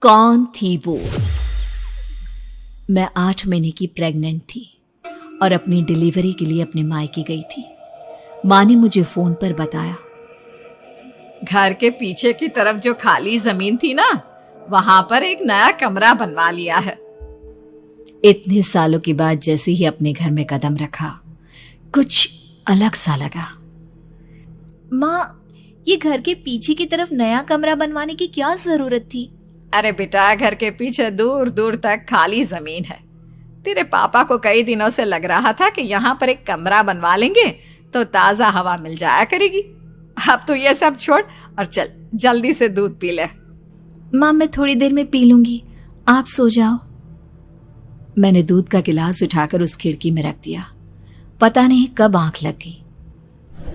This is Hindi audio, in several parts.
कौन थी वो? मैं 8 महीने की प्रेग्नेंट थी और अपनी डिलीवरी के लिए अपने मायके गई थी। माँ ने मुझे फोन पर बताया, घर के पीछे की तरफ जो खाली जमीन थी ना, वहां पर एक नया कमरा बनवा लिया है। इतने सालों के बाद जैसे ही अपने घर में कदम रखा, कुछ अलग सा लगा। माँ, ये घर के पीछे की तरफ नया कमरा बनवाने की क्या जरूरत थी? अरे बेटा, घर के पीछे दूर दूर तक खाली जमीन है। तेरे पापा को कई दिनों से लग रहा था कि यहाँ पर एक कमरा बनवा लेंगे तो ताजा हवा मिल जाया करेगी। अब तो ये सब छोड़ और चल जल्दी से दूध पी ले। माँ, मैं थोड़ी देर में पी लूंगी, आप सो जाओ। मैंने दूध का गिलास उठाकर उस खिड़की में रख दिया। पता नहीं कब आंख लग गई।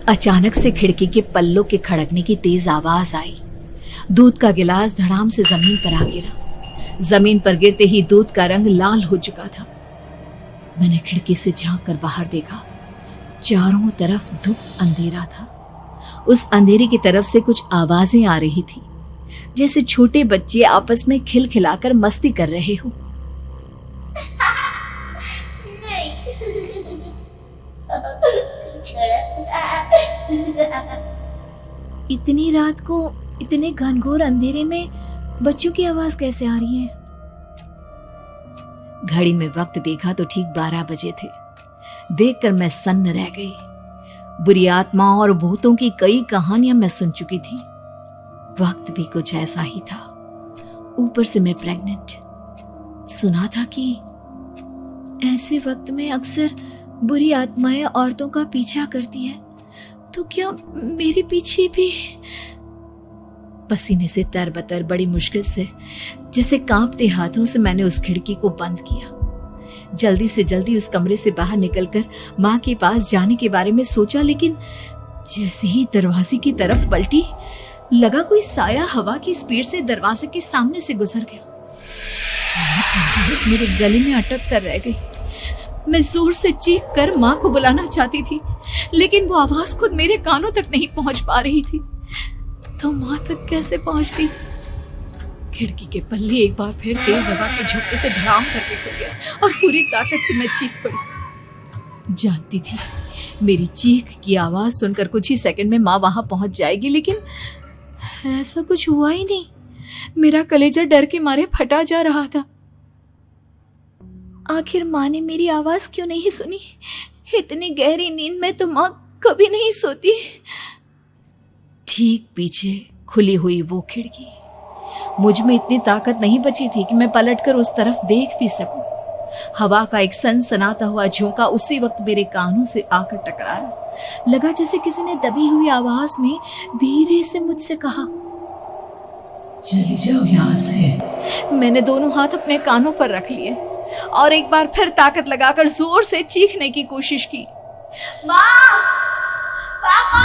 अचानक से खिड़की के पल्लों के खड़कने की तेज आवाज आई। दूध का गिलास धड़ाम से जमीन पर आ गिरा। जमीन पर गिरते ही दूध का रंग लाल हो चुका था। मैंने खिड़की से झांक कर बाहर देखा। चारों तरफ धूप अंधेरा था। उस अंधेरे की तरफ से कुछ आवाजें आ रही थी, जैसे छोटे बच्चे आपस में खिलखिलाकर मस्ती कर रहे हो। इतनी रात को इतने घनघोर अंधेरे में बच्चों की आवाज कैसे आ रही है? घड़ी में वक्त देखा तो ठीक 12 बजे थे। देखकर मैं सन्न रह गई। बुरी आत्माओं और भूतों की कई कहानियां मैं सुन चुकी थी। वक्त भी कुछ ऐसा ही था। ऊपर से मैं प्रेग्नेंट। सुना था कि ऐसे वक्त में अक्सर बुरी आत्माएं औरतों का पीछा करती है, तो क्या मेरे पीछे भी? पसीने से तरबतर बड़ी मुश्किल से, जैसे कांपते हाथों से मैंने उस खिड़की को बंद किया। जल्दी से जल्दी उस कमरे से बाहर निकलकर माँ के पास जाने के बारे में सोचा, लेकिन जैसे ही दरवाजे की तरफ पलटी, लगा कोई साया हवा की स्पीड से दरवाजे के सामने से गुजर गया। मेरे गले में अटक कर रह गई। मैं जोर से चीख कर माँ को बुलाना चाहती थी, लेकिन वो आवाज खुद मेरे कानों तक नहीं पहुंच पा रही थी। तो माँ तक कैसे पहुंचती? खिड़की के पल्ले एक बार फिर तेज हवा के झोंके से धड़ाम करके खुल गया और पूरी ताकत से मैं चीख पड़ी। जानती थी मेरी चीख की आवाज सुनकर कुछ ही सेकंड में माँ वहां पहुंच जाएगी, लेकिन ऐसा कुछ हुआ ही नहीं। मेरा कलेजा डर के मारे फटा जा रहा था। आखिर माँ ने मेरी आवाज क्यों नहीं सुनी? इतनी गहरी नींद में तो माँ कभी नहीं सोती। ठीक पीछे खुली हुई वो खिड़की। मुझ में इतनी ताकत नहीं बची थी कि मैं पलटकर उस तरफ देख भी सकूं। हवा का एक सनसनाता हुआ झोंका उसी वक्त मेरे कानों से आकर टकराया। लगा जैसे किसी ने दबी हुई आवाज में धीरे से मुझसे कहा, चली जाओ यहां से। मैंने दोनों हाथ अपने कानों पर रख लिए और एक बार फिर ताकत लगाकर जोर से चीखने की कोशिश की। माँ! पापा!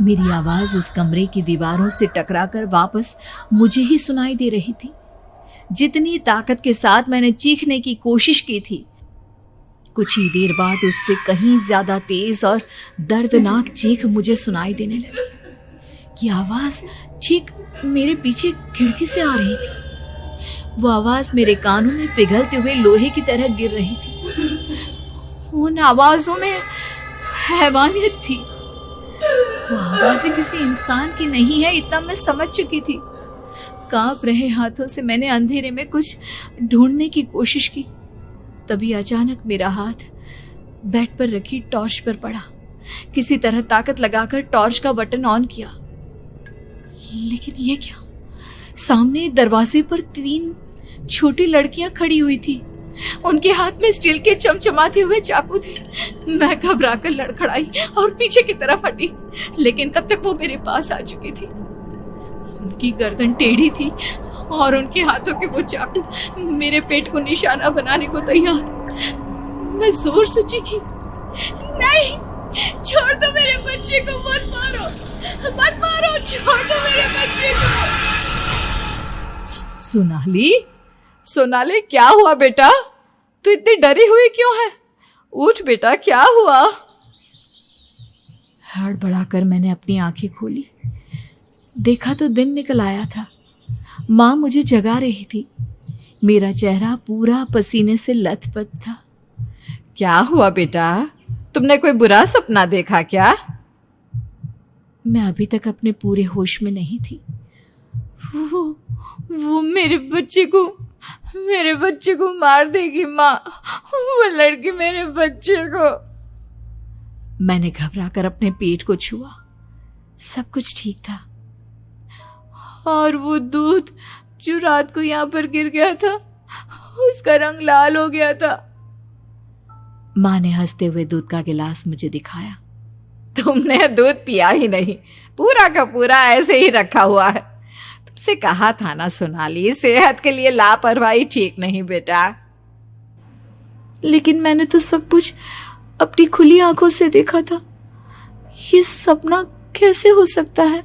मेरी आवाज उस कमरे की दीवारों से टकराकर वापस मुझे ही सुनाई दे रही थी। जितनी ताकत के साथ मैंने चीखने की कोशिश की थी, कुछ ही देर बाद उससे कहीं ज्यादा तेज और दर्दनाक चीख मुझे सुनाई देने लगी। ये आवाज ठीक मेरे पीछे खिड़की से आ रही थी। वो आवाज मेरे कानों में पिघलते हुए लोहे की तरह गिर रही थी। उन आवाजों में हैवानियत थी। वो आवाजें किसी इंसान की नहीं है, इतना मैं समझ चुकी थी। कांप रहे हाथों से मैंने अंधेरे में कुछ ढूंढने की कोशिश की। तभी अचानक मेरा हाथ बेड पर रखी टॉर्च पर पड़ा। किसी तरह ताकत लगाकर टॉर्च का बटन ऑन किया, लेकिन ये क्या? सामने दरवाजे पर 3 छोटी लड़कियां खड़ी हुई थी। उनके हाथ में स्टील के चमचमाते हुए चाकू थे। मैं घबराकर लड़खड़ाई और पीछे की तरफ हटी, लेकिन तब तक वो मेरे पास आ चुकी थी। उनकी गर्दन टेढ़ी थी और उनके हाथों के वो चाकू मेरे पेट को निशाना बनाने को तैयार। मैं जोर से चीखी, नहीं, छोड़ दो मेरे बच्चे को, मत मारो, मत मारो, छोड़ दो मेरे बच्चे को। सोनाली, क्या हुआ बेटा? तू इतनी डरी हुई क्यों है? उठ बेटा, क्या हुआ? हड़बड़ाकर मैंने अपनी आंखें खोली। देखा तो दिन निकल आया था। माँ मुझे जगा रही थी। मेरा चेहरा पूरा पसीने से लथपथ था। क्या हुआ बेटा, तुमने कोई बुरा सपना देखा क्या? मैं अभी तक अपने पूरे होश में नहीं थी। वो मेरे बच्चे को मार देगी माँ। वो लड़की मेरे बच्चे को। मैंने घबराकर अपने पेट को छुआ। सब कुछ ठीक था। और वो दूध जो रात को यहाँ पर गिर गया था, उसका रंग लाल हो गया था। माँ ने हंसते हुए दूध का गिलास मुझे दिखाया। तुमने दूध पिया ही नहीं, पूरा का पूरा ऐसे ही रखा हुआ है। तुमसे कहा था ना सोनाली, सेहत के लिए लापरवाही ठीक नहीं बेटा। लेकिन मैंने तो सब कुछ अपनी खुली आंखों से देखा था। ये सपना कैसे हो सकता है?